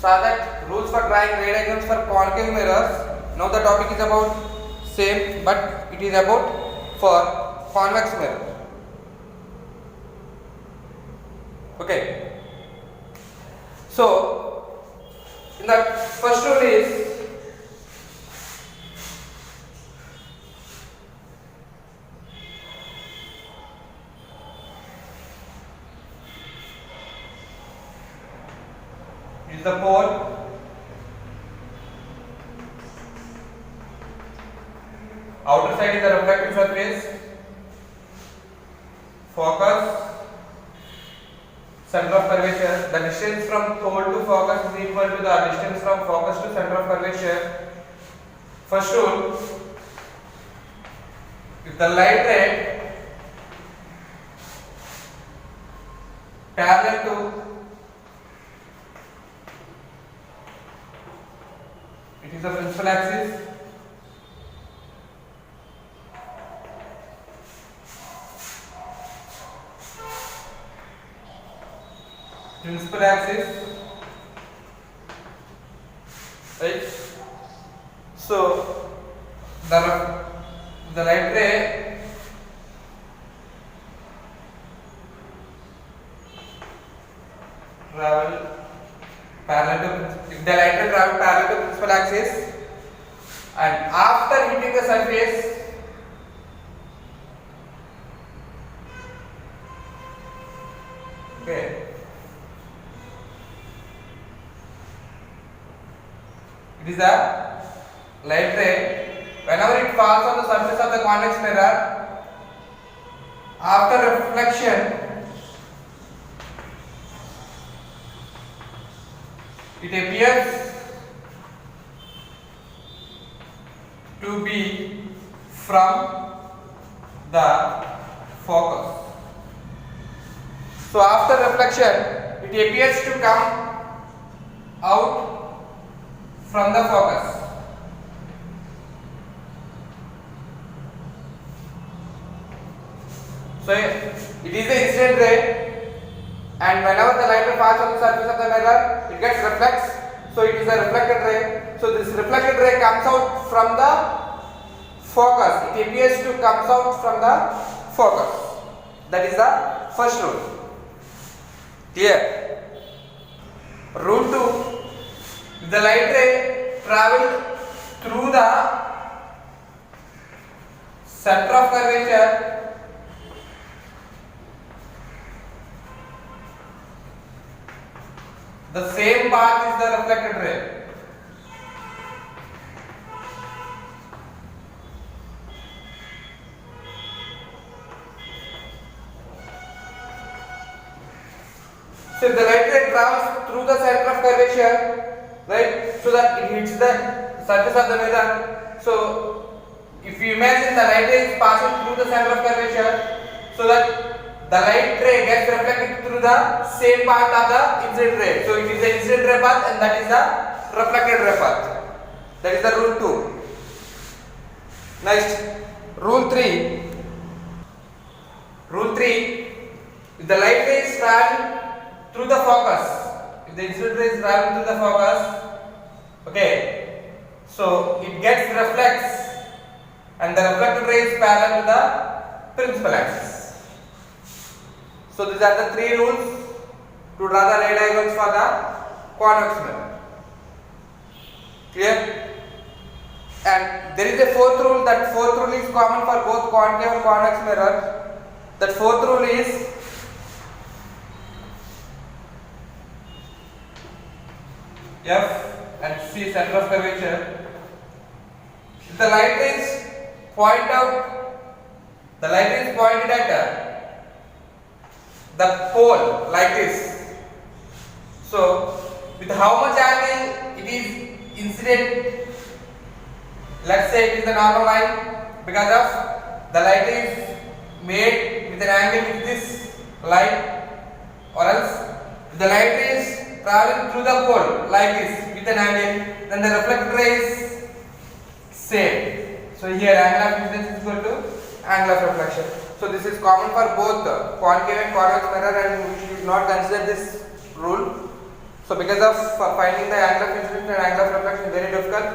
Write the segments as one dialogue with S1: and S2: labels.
S1: saw that rules for drawing ray diagrams for concave mirrors. Now the topic is about same, but it is about for convex mirror. Okay. So in the first rule is the pole, outer side is the reflective surface, focus, center of curvature. The distance from pole to focus is equal to the distance from focus to center of curvature. First rule, if the light ray parallel to it is the principal axis, right? So the light ray travel parallel to, if the light ray travel parallel to principal axis and after hitting the surface okay, it is the light ray whenever it falls on the surface of the convex mirror after reflection it appears to be from the focus. So after reflection it appears to come out from the focus. So it is the incident ray and whenever the light ray falls on the surface of the mirror it gets reflects, so it is a reflected ray. So this reflected ray comes out from the focus, it appears to comes out from the focus. That is the first rule. Clear? Rule 2, if the light ray travelled through the center of curvature the same path is the reflected ray. So if the light ray travels through the center of curvature, right, so that it hits the surface of the mirror. So if you imagine the light ray is passing through the center of curvature, so that the light ray gets reflected through the same path of the incident ray. So it is the incident ray path and that is the reflected ray path. That is the rule 2. Next, rule 3. Rule 3, if the light ray is traveling through the focus, if the incident ray is traveling through the focus, okay, so it gets reflects and the reflected ray is parallel to the principal axis. So these are the 3 rules to draw the ray diagrams for the convex mirror. Clear? And there is a 4th rule. That 4th rule is common for both concave and convex mirror. That 4th rule is F and C, center of curvature. If the light rays point out, the light rays pointed at the pole like this. So with how much angle it is incident, let's say it is the normal line, because of the light is made with an angle with this line, or else if the light is traveling through the pole like this with an angle, then the reflected ray is same. So here angle of incidence is equal to angle of reflection. So this is common for both concave and convex mirror, and we should not consider this rule. So because of finding the angle of incidence and angle of reflection is very difficult,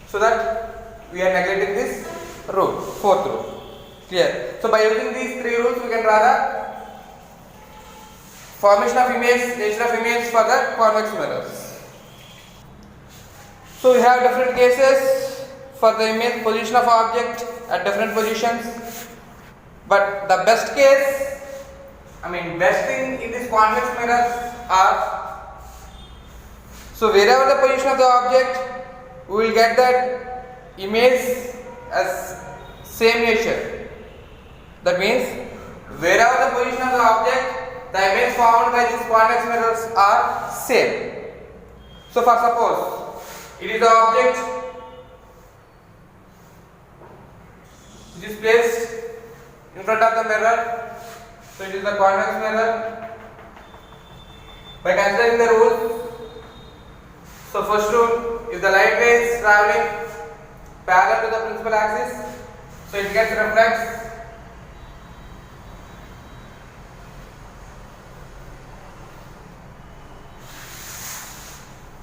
S1: so that we are neglecting this rule, fourth rule. Clear? So by using these three rules we can draw the formation of image, nature of image for the convex mirrors. So we have different cases for the image, position of object at different positions, but the best case, best thing in this convex mirrors are, so wherever the position of the object, we will get that image as same nature. That means wherever the position of the object, the image formed by these convex mirrors are same. So for suppose it is the object which is placed in front of the mirror, so it is the convex mirror. By considering the rules, so first rule, if the light ray is traveling parallel to the principal axis, so it gets reflects.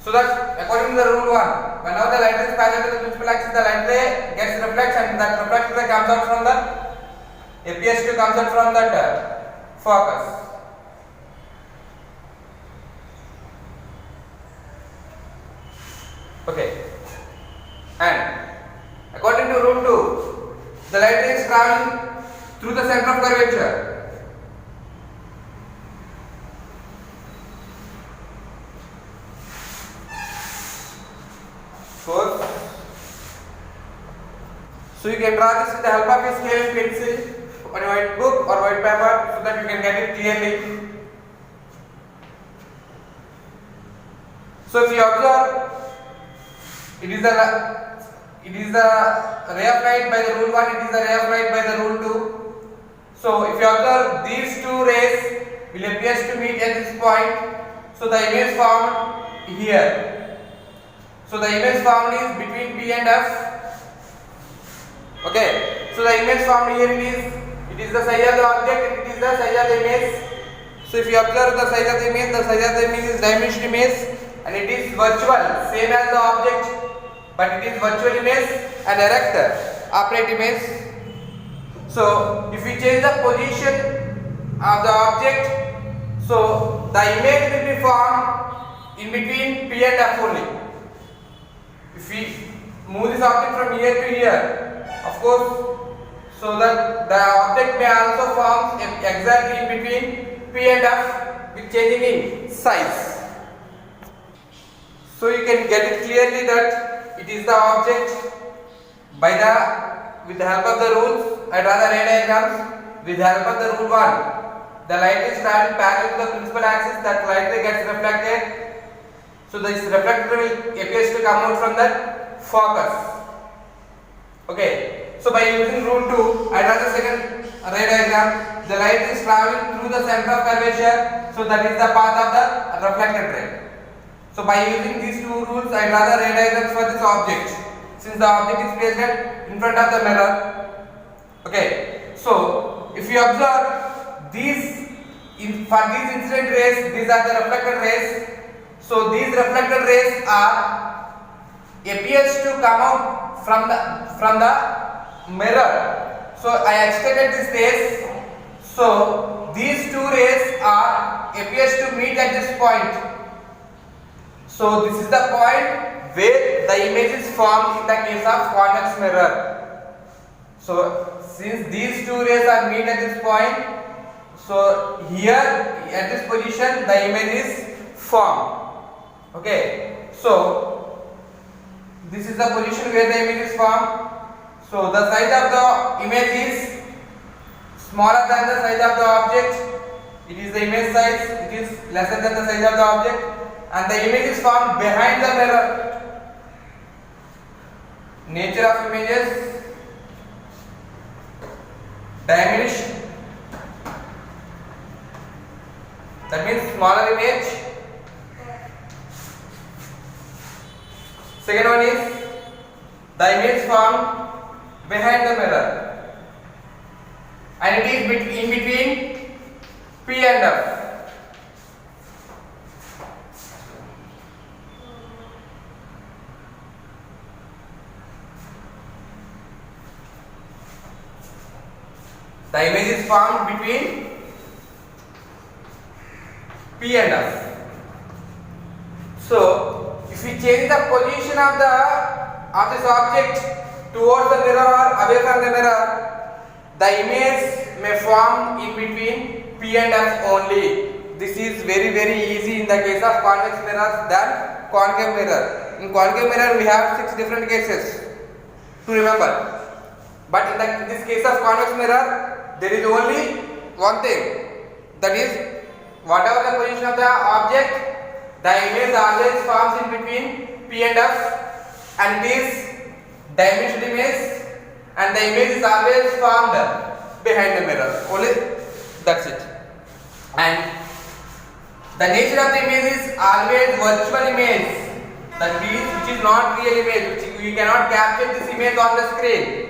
S1: So that according to the rule 1, whenever the light ray is parallel to the principal axis, the light ray gets reflects, and that reflected ray comes out from the appears to comes out from that focus. Okay, and according to rule 2, the light ray is traveling through the center of curvature. So you can draw this with the help of a scale and pencil on a white book or white paper, so that you can get it clearly. So if you observe, it is the ray of light by the rule 1, it is the ray of light by the rule 2. So if you observe, these two rays will appear to meet at this point, so the image formed here. So the image formed is between P and F. Okay, so the image formed here it is the size of the object and it is the size of the image. So if you observe the size of the image is diminished image, and it is virtual, same as the object, but it is virtual image and erect upright image. So if we change the position of the object, so the image will be formed in between P and F only. If we move this object from here to here, of course, so that the object may also form exactly in between P and F with changing in size. So you can get it clearly that it is the object with the help of the rules. I draw the ray diagrams with the help of the rule 1. The light is traveling parallel to the principal axis, that light ray gets reflected. So this reflector will appears to come out from that focus. Okay, so by using rule 2, I draw the second ray diagram. The light is traveling through the center of curvature, so that is the path of the reflected ray. So by using these two rules, I draw the ray diagrams for this object, since the object is placed in front of the mirror. Okay, so if you observe for these incident rays, these are the reflected rays. So these reflected rays appears to come out from the mirror. So I extended this rays. So these two rays appears to meet at this point. So this is the point where the image is formed in the case of convex mirror. So since these two rays are meet at this point, so here at this position the image is formed. Okay, so this is the position where the image is formed. So the size of the image is smaller than the size of the object. It is the image size, it is lesser than the size of the object, and the image is formed behind the mirror. Nature of images: diminished, that means smaller image. Second one is the image formed behind the mirror, and it is in between P and F. The image is formed between P and F. So if we change the position of this object towards the mirror or away from the mirror, the image may form in between P and F only. This is very easy in the case of convex mirrors than concave mirror. In concave mirror we have 6 different cases to remember. But in this case of convex mirror, there is only one thing, that is, whatever the position of the object, the image always forms in between P and F, and it is dimensional image, and the image is always formed behind the mirror. Only that's it. And the nature of the image is always virtual image, that means which is not real image, which we cannot capture this image on the screen.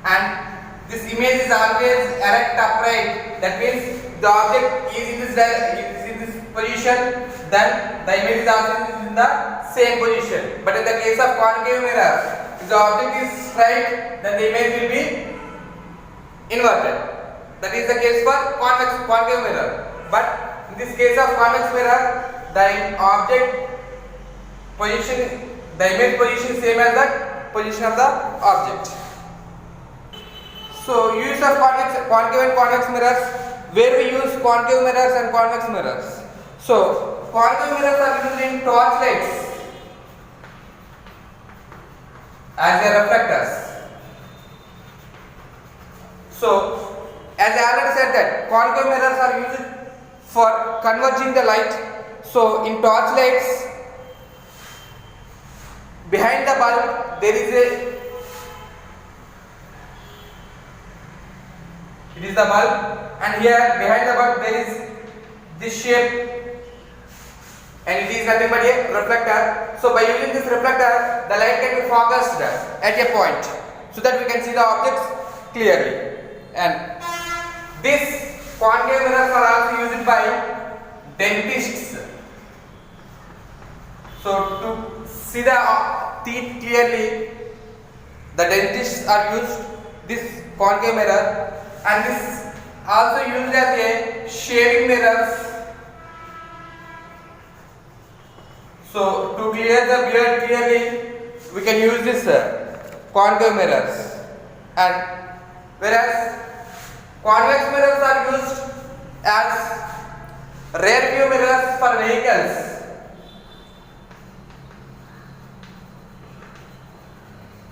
S1: And this image is always erect upright, that means the object is in this position, then the image is also in the same position. But in the case of concave mirror, if the object is straight, then the image will be inverted. That is the case for concave mirror. But in this case of convex mirror, the object position, the image position is same as the position of the object. So use of concave and convex mirrors, where we use concave mirrors and convex mirrors. So concave mirrors are used in torchlights as a reflectors. So as I already said that concave mirrors are used for converging the light. So in torchlights, behind the bulb there is it is the bulb, and here behind the bulb there is this shape, and it is nothing but a reflector. So by using this reflector, the light can be focused at a point so that we can see the objects clearly. And this concave mirrors are also used by dentists. So to see the teeth clearly, the dentists are used this concave mirror, and this also used as a shaving mirrors. So to clear the beard clearly, we can use this concave mirrors. And whereas convex mirrors are used as rear view mirrors for vehicles.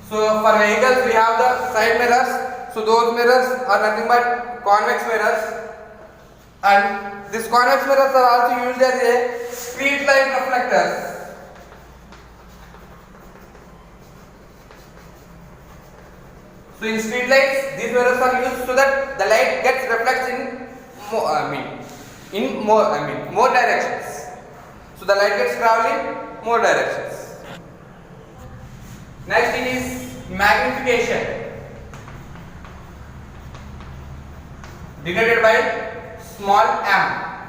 S1: So for vehicles we have the side mirrors. So those mirrors are nothing but convex mirrors, and these convex mirrors are also used as a street light reflectors. So in street lights, these mirrors are used so that the light gets reflected in more directions. So the light gets traveling more directions. Next thing is magnification, denoted by small m.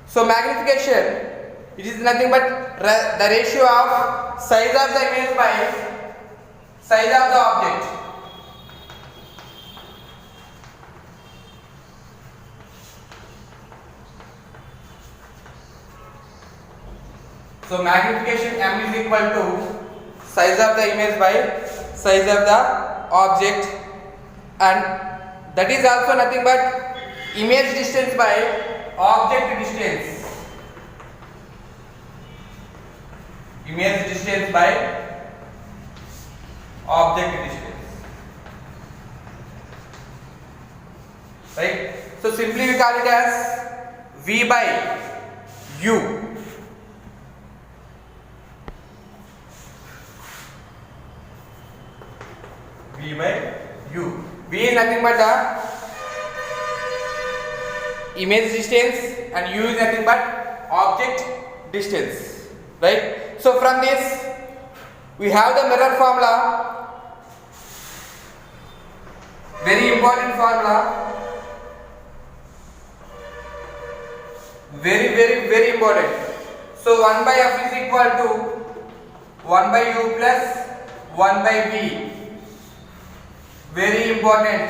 S1: So magnification, it is nothing but the ratio of size of the image by size of the object. So magnification m is equal to size of the image by size of the object, and that is also nothing but image distance by object distance. Image distance by object distance. Right? So simply we call it as V by U. V by U. V is nothing but the image distance, and U is nothing but object distance. Right? So from this we have the mirror formula, very important formula, very important. So 1 by F is equal to 1 by U plus 1 by V. Very important.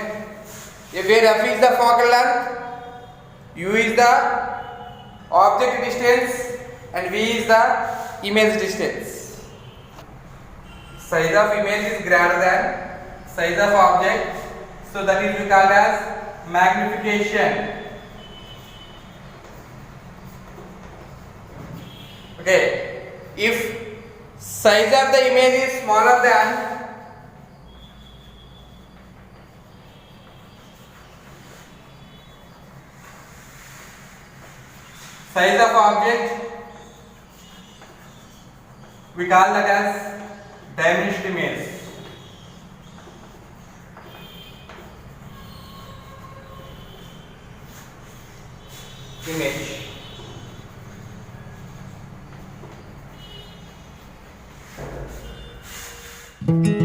S1: where f is the focal length, u is the object distance, and v is the image distance. Size of image is greater than size of object, so that is called as magnification. Okay, if size of the image is smaller than size of object, we call that as diminished image. Image.